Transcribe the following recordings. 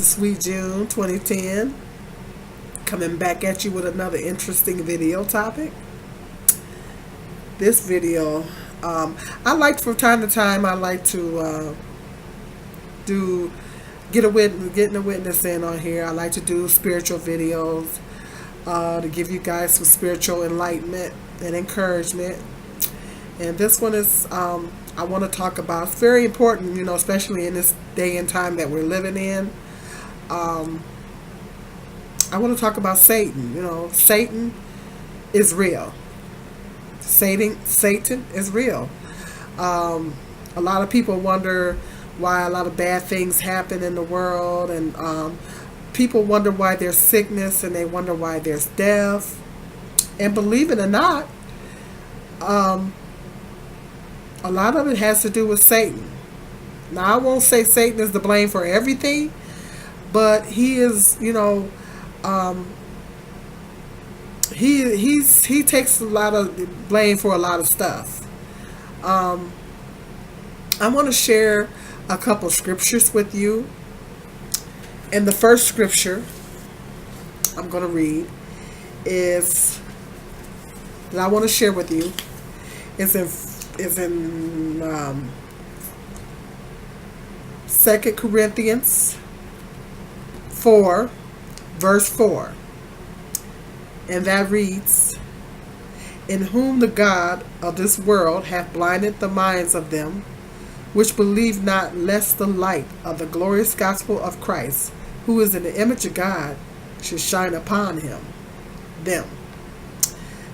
is Sweet June 2010, coming back at you with another interesting video topic. This video, I like from time to time, I like to do getting a witness in on here. I like to do spiritual videos to give you guys some spiritual enlightenment and encouragement. And this one is, I want to talk about, it's very important, especially in this day and time that we're living in. I want to talk about Satan. Satan is real. Satan is real. A lot of people wonder why a lot of bad things happen in the world, and people wonder why there's sickness, and they wonder why there's death. And believe it or not, a lot of it has to do with Satan. Now, I won't say Satan is to blame for everything, but he is, he takes a lot of blame for a lot of stuff. I want to share a couple scriptures with you. And the first scripture I'm going to read is that I want to share with you is in 2 Corinthians 4, verse 4. And that reads, "In whom the God of this world hath blinded the minds of them which believe not, lest the light of the glorious gospel of Christ, who is in the image of God, should shine upon them."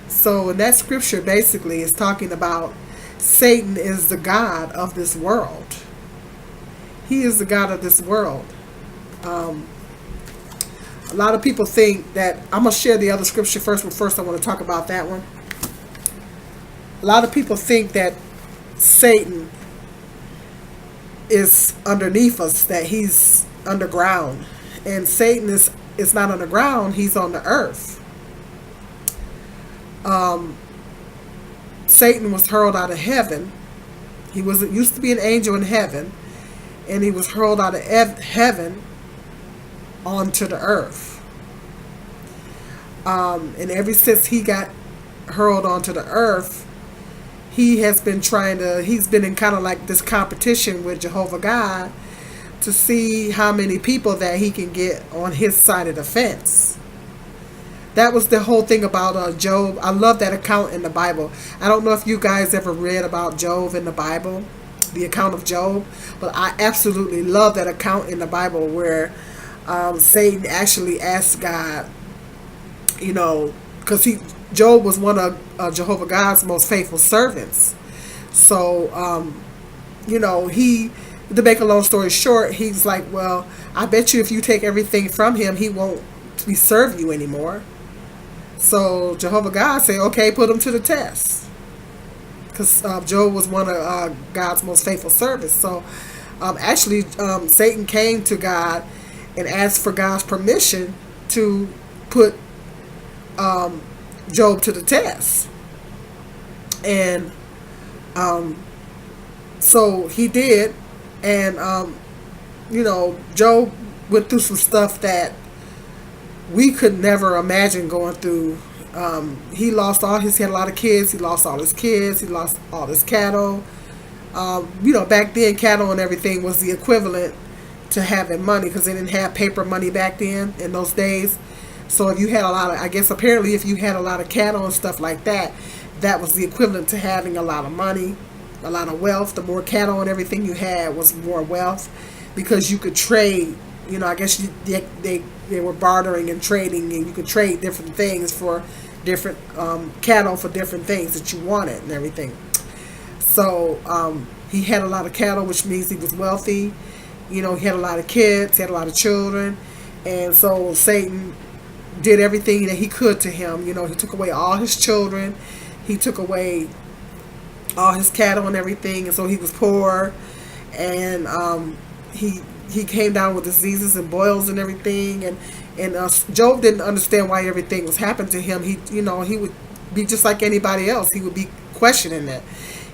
So in that scripture basically is talking about Satan is the god of this world. He is the god of this world. A lot of people think that, I'm going to share the other scripture first, but first I want to talk about that one. A lot of people think that Satan is underneath us, that he's underground. And Satan is not underground, he's on the earth. Satan was hurled out of heaven. He used to be an angel in heaven, and he was hurled out of heaven onto the earth. And ever since he got hurled onto the earth, he's been in kind of like this competition with Jehovah God to see how many people that he can get on his side of the fence. That was the whole thing about Job. I love that account in the Bible. I don't know if you guys ever read about Job in the Bible, the account of Job, but I absolutely love that account in the Bible where Satan actually asked God, because Job was one of Jehovah God's most faithful servants. So, to make a long story short, he's like, well, I bet you if you take everything from him, he won't serve you anymore. So Jehovah God said, okay, put him to the test. Because Job was one of God's most faithful servants. So actually, Satan came to God and asked for God's permission to put Job to the test. And so he did. And, Job went through some stuff that we could never imagine going through. He had a lot of kids. He lost all his kids. He lost all his cattle. Back then, cattle and everything was the equivalent to having money, because they didn't have paper money back then in those days. So if you had apparently if you had a lot of cattle and stuff like that, that was the equivalent to having a lot of money, a lot of wealth. The more cattle and everything you had was more wealth, because you could trade. I guess they were bartering and trading, and you could trade different things for different cattle for different things that you wanted and everything. So he had a lot of cattle, which means he was wealthy. He had a lot of kids, he had a lot of children, and so Satan did everything that he could to him. He took away all his children, he took away all his cattle and everything, and so he was poor, and he came down with diseases and boils and everything, and Job didn't understand why everything was happening to him. He would be just like anybody else. He would be questioning it.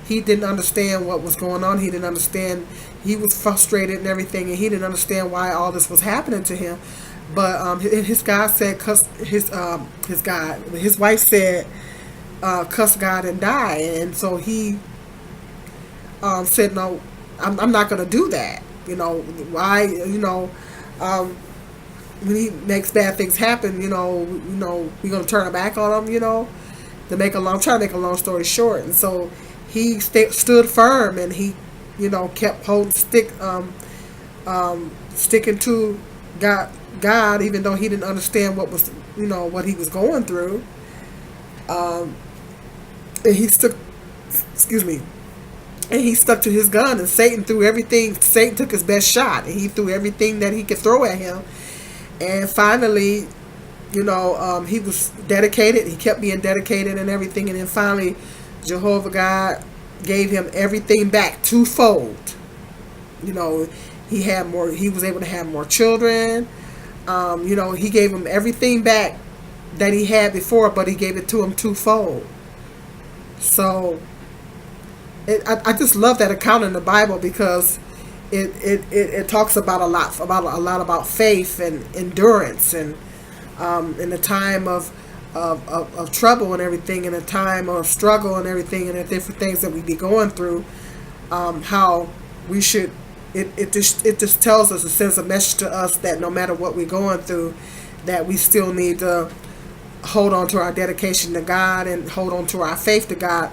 he didn't understand what was going on. He didn't understand. He was frustrated and everything, and he didn't understand why all this was happening to him. But his God said, "Cuss his wife said, cuss God and die." And so he said, "No, I'm not going to do that." Why? Um, when he makes bad things happen, we're going to turn our back on him. Try to make a long story short. And so he stood firm, and he, kept sticking to God, even though he didn't understand what he was going through. And he stuck, excuse me, and he stuck to his gun, and Satan threw everything. Satan took his best shot, and he threw everything that he could throw at him. And finally, he was dedicated. He kept being dedicated and everything. And then finally, Jehovah God gave him everything back twofold. He had more. He was able to have more children. He gave him everything back that he had before, but he gave it to him twofold. So I just love that account in the Bible, because it talks about a lot about faith and endurance, and in the time of trouble and everything, in a time of struggle and everything, and the different things that we be going through, how we should. It just tells us, it sends a message to us that no matter what we're going through, that we still need to hold on to our dedication to God, and hold on to our faith to God,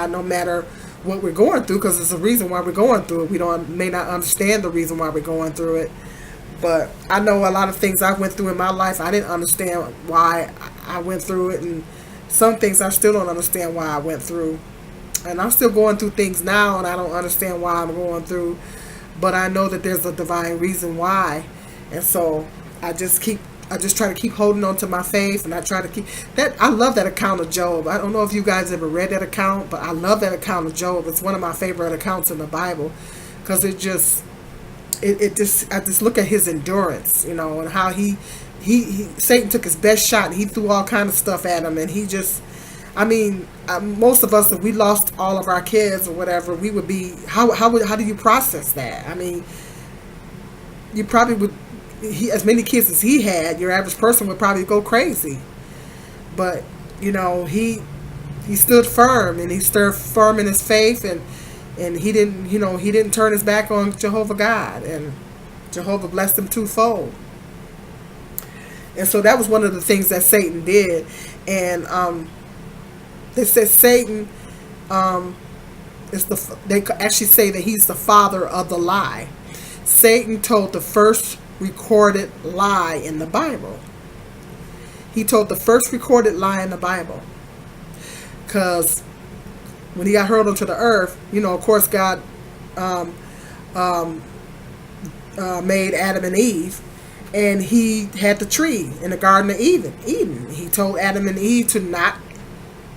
no matter what we're going through, because there's a reason why we're going through it. We may not understand the reason why we're going through it, but I know a lot of things I went through in my life, I didn't understand why I went through it, and some things I still don't understand why I went through, and I'm still going through things now, and I don't understand why I'm going through, but I know that there's a divine reason why. And so I just try to keep holding on to my faith, and I try to keep that. I love that account of Job. I don't know if you guys ever read that account, but I love that account of Job. It's one of my favorite accounts in the Bible, because I just look at his endurance, and how he Satan took his best shot, and he threw all kind of stuff at him, and he just, most of us, if we lost all of our kids or whatever, we would be, how do you process that? You probably would, as many kids as he had, your average person would probably go crazy. But, he stood firm, and he stood firm in his faith, and he didn't turn his back on Jehovah God, and Jehovah blessed him twofold. And so that was one of the things that Satan did. And they said Satan they actually say that he's the father of the lie. Satan told the first recorded lie in the Bible. He told the first recorded lie in the Bible. Because when he got hurled onto the earth, of course God made Adam and Eve, and he had the tree in the Garden of Eden. He told Adam and Eve to not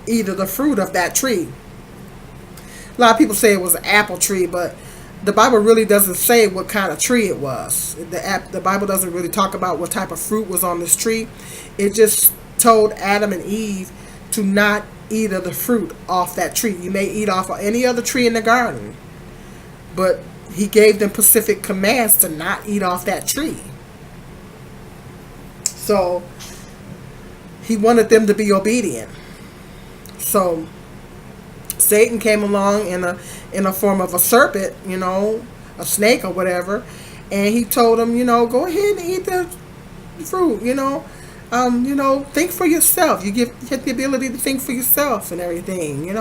eat of the fruit of that tree. A lot of people say it was an apple tree, but the Bible really doesn't say what kind of tree it was. The Bible doesn't really talk about what type of fruit was on this tree. It just told Adam and Eve to not eat of the fruit off that tree. You may eat off of any other tree in the garden, but he gave them specific commands to not eat off that tree. So he wanted them to be obedient. So Satan came along in a form of a serpent, a snake or whatever, and he told them, go ahead and eat the fruit, think for yourself. You get the ability to think for yourself and everything,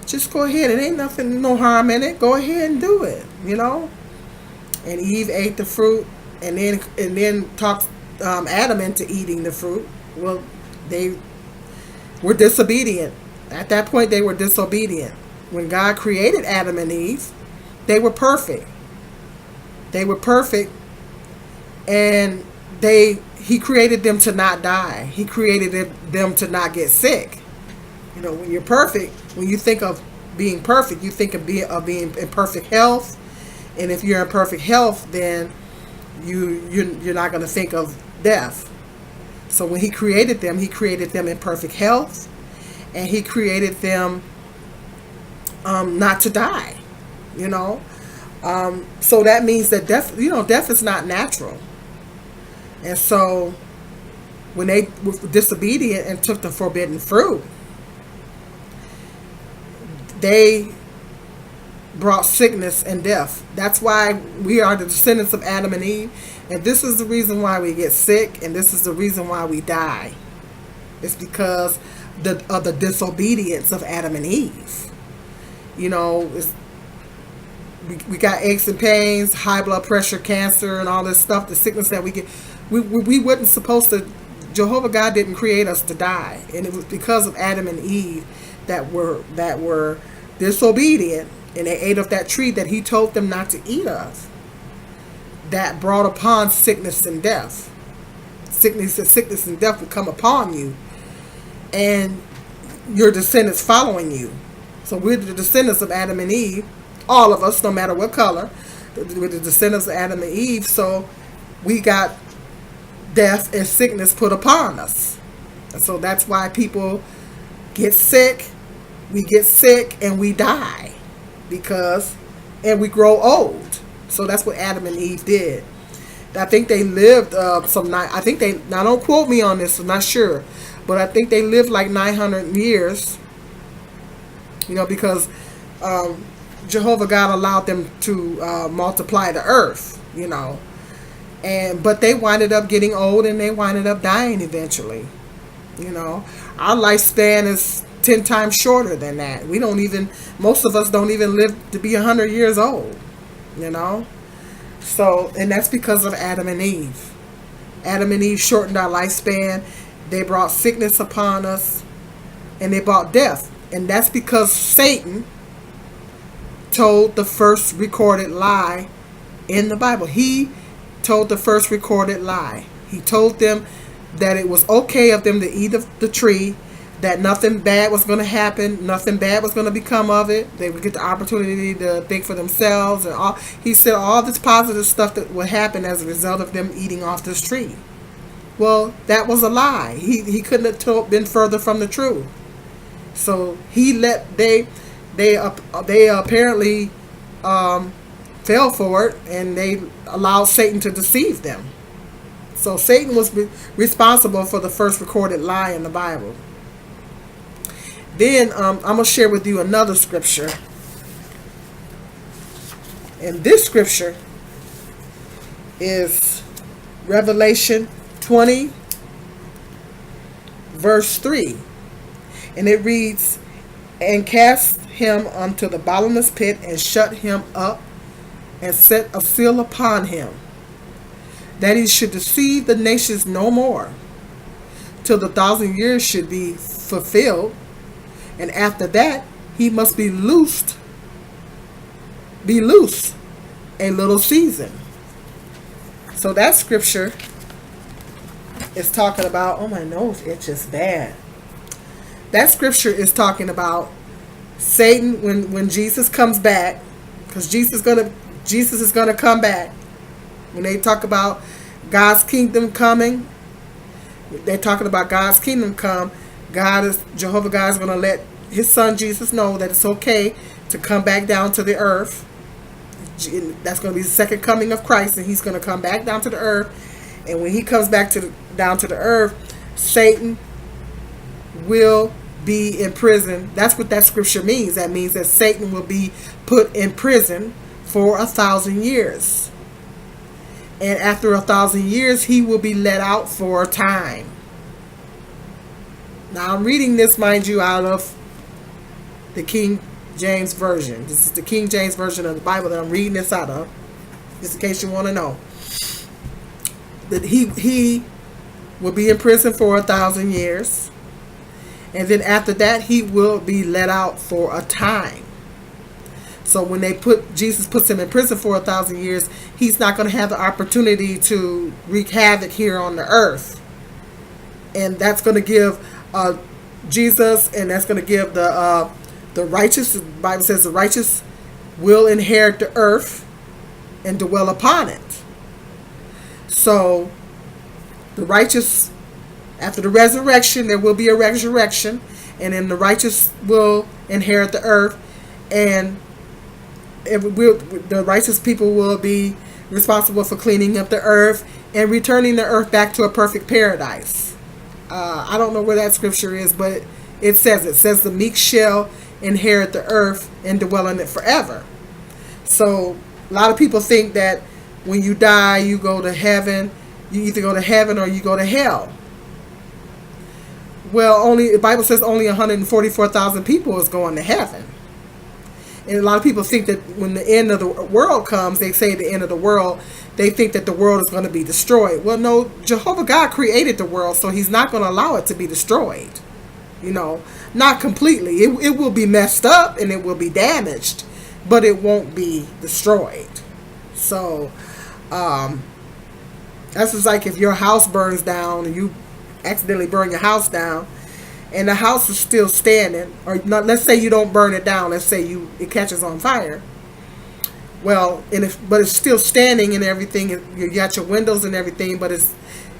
just go ahead. It ain't nothing, no harm in it. Go ahead and do it, And Eve ate the fruit, and then talked Adam into eating the fruit. Well, they were disobedient. At that point, they were disobedient. When God created Adam and Eve, they were perfect. They were perfect, and He created them to not die. He created them to not get sick. When you're perfect, when you think of being perfect, you think of being in perfect health. And if you're in perfect health, then you're not going to think of death. So when He created them in perfect health, and He created them not to die, you know. So that means that death is not natural. And so when they were disobedient and took the forbidden fruit, they brought sickness and death. That's why we are the descendants of Adam and Eve. And this is the reason why we get sick, and this is the reason why we die. It's because of the disobedience of Adam and Eve. You know, we got aches and pains, high blood pressure, cancer, and all this stuff, the sickness that we get. We weren't supposed to, Jehovah God didn't create us to die. And it was because of Adam and Eve that were disobedient, and they ate of that tree that he told them not to eat of, that brought upon sickness and death. Sickness and death will come upon you, and your descendants following you. So we're the descendants of Adam and Eve, all of us, no matter what color. We're the descendants of Adam and Eve, so we got death and sickness put upon us. And so that's why people get sick, we get sick, and we die, and we grow old. So that's what Adam and Eve did. I think they lived now don't quote me on this, I'm not sure, but I think they lived like 900 years, because Jehovah God allowed them to multiply the earth, but they winded up getting old and they winded up dying eventually. Our lifespan is 10 times shorter than that. Most of us don't even live to be 100 years old, So, and that's because of Adam and Eve. Adam and Eve shortened our lifespan. They brought sickness upon us, and they brought death. And that's because Satan told the first recorded lie in the Bible. He told the first recorded lie. He told them that it was okay of them to eat of the tree, that nothing bad was going to happen, nothing bad was going to become of it. They would get the opportunity to think for themselves, and all. He said all this positive stuff that would happen as a result of them eating off this tree. Well, that was a lie. He couldn't have been further from the truth. So they apparently fell for it, and they allowed Satan to deceive them. So Satan was responsible for the first recorded lie in the Bible. Then I'm going to share with you another scripture. And this scripture is Revelation 20, verse 3. And it reads, "And cast him unto the bottomless pit, and shut him up, and set a seal upon him, that he should deceive the nations no more, till the 1,000 years should be fulfilled. And after that, he must be loose a little season." So that scripture is talking about, oh, my nose itches bad. That scripture is talking about Satan when Jesus comes back, because Jesus is gonna come back. When they talk about God's kingdom coming, they're talking about God's kingdom come. Jehovah God is going to let his son Jesus know that it's okay to come back down to the earth. That's going to be the second coming of Christ, and he's going to come back down to the earth. And when he comes back down to the earth, Satan will be in prison. That's what that scripture means. That means that Satan will be put in prison for 1,000 years. And after 1,000 years, he will be let out for a time. Now, I'm reading this, mind you, out of the King James Version. This is the King James Version of the Bible that I'm reading this out of, just in case you want to know. That he will be in prison for 1,000 years. And then after that, he will be let out for a time. So when Jesus puts him in prison for 1,000 years, he's not going to have the opportunity to wreak havoc here on the earth. And that's going to give Jesus, and that's going to give the righteous. The Bible says the righteous will inherit the earth and dwell upon it. So the righteous, after the resurrection, there will be a resurrection, and then the righteous will inherit the earth. And the righteous people will be responsible for cleaning up the earth and returning the earth back to a perfect paradise. I don't know where that scripture is, but it says the meek shall inherit the earth and dwell in it forever. So a lot of people think that when you die, you go to heaven. You either go to heaven or you go to hell. Well, the Bible says only 144,000 people is going to heaven. And a lot of people think that when the end of the world comes, they say the end of the world, they think that the world is going to be destroyed. Well, no, Jehovah God created the world, so he's not going to allow it to be destroyed. Not completely. It will be messed up and it will be damaged, but it won't be destroyed. So, that's just like if your house burns down and you accidentally burn your house down and the house is still standing, or not, let's say you don't burn it down, let's say it catches on fire. Well, but it's still standing and everything. You got your windows and everything, but it's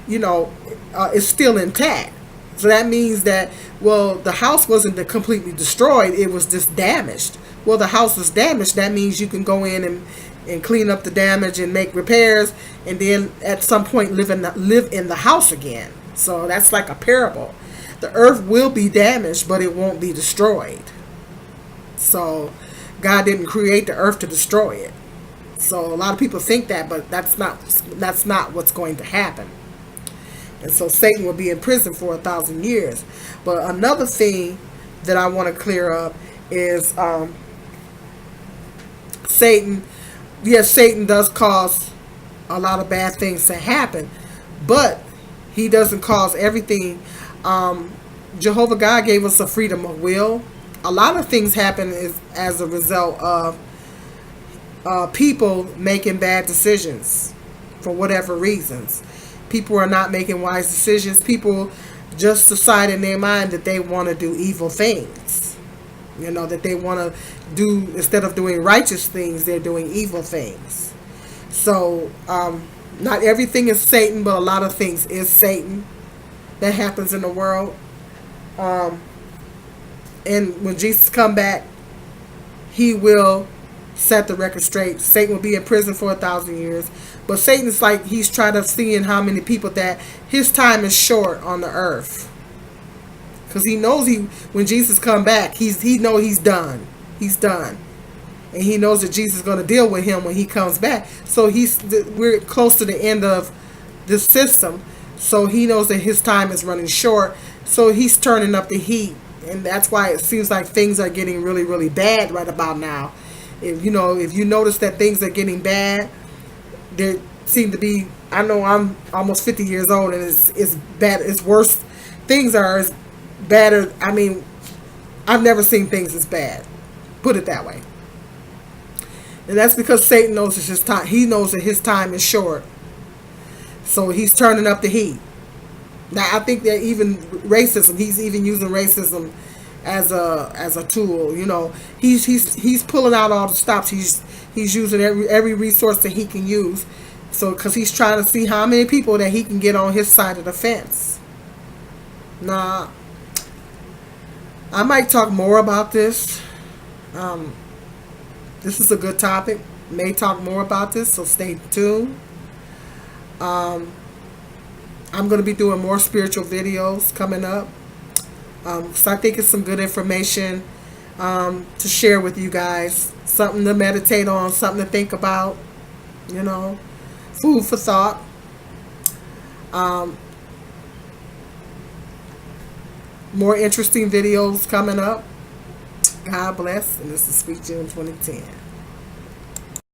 it's still intact. So that means that, well, the house wasn't completely destroyed, it was just damaged. Well, the house was damaged. That means you can go in and clean up the damage and make repairs, and then at some point live in the house again. So that's like a parable. The earth will be damaged, but it won't be destroyed. So God didn't create the earth to destroy it. So a lot of people think that, but that's not what's going to happen. And so Satan will be in prison for 1,000 years. But another thing that I want to clear up is Satan. Yes, Satan does cause a lot of bad things to happen, but he doesn't cause everything. Jehovah God gave us a freedom of will. A lot of things happen as a result of people making bad decisions for whatever reasons. People are not making wise decisions. People just decide in their mind that they want to do evil things. That they want to do, instead of doing righteous things, they're doing evil things. So, not everything is Satan, but a lot of things is Satan that happens in the world. And when Jesus come back, he will set the record straight. Satan will be in prison for 1,000 years. But Satan's like, he's trying to see in how many people that his time is short on the earth. Because he knows when Jesus come back, he knows he's done. He's done. And he knows that Jesus is going to deal with him when he comes back. So we're close to the end of this system. So he knows that his time is running short. So he's turning up the heat. And that's why it seems like things are getting really, really bad right about now. If you notice that things are getting bad, there seem to be, I know I'm almost 50 years old and it's bad. It's worse. Things are as bad. I mean, I've never seen things as bad. Put it that way. And that's because Satan knows it's his time. He knows that his time is short. So he's turning up the heat. Now I think that even racism, he's even using racism as a tool. He's pulling out all the stops. He's using every resource that he can use. So because he's trying to see how many people that he can get on his side of the fence. Now, I might talk more about this. This is a good topic. May talk more about this, so stay tuned. I'm going to be doing more spiritual videos coming up. So I think it's some good information to share with you guys. Something to meditate on, something to think about. Food for thought. More interesting videos coming up. God bless. And this is Sweet June 2010.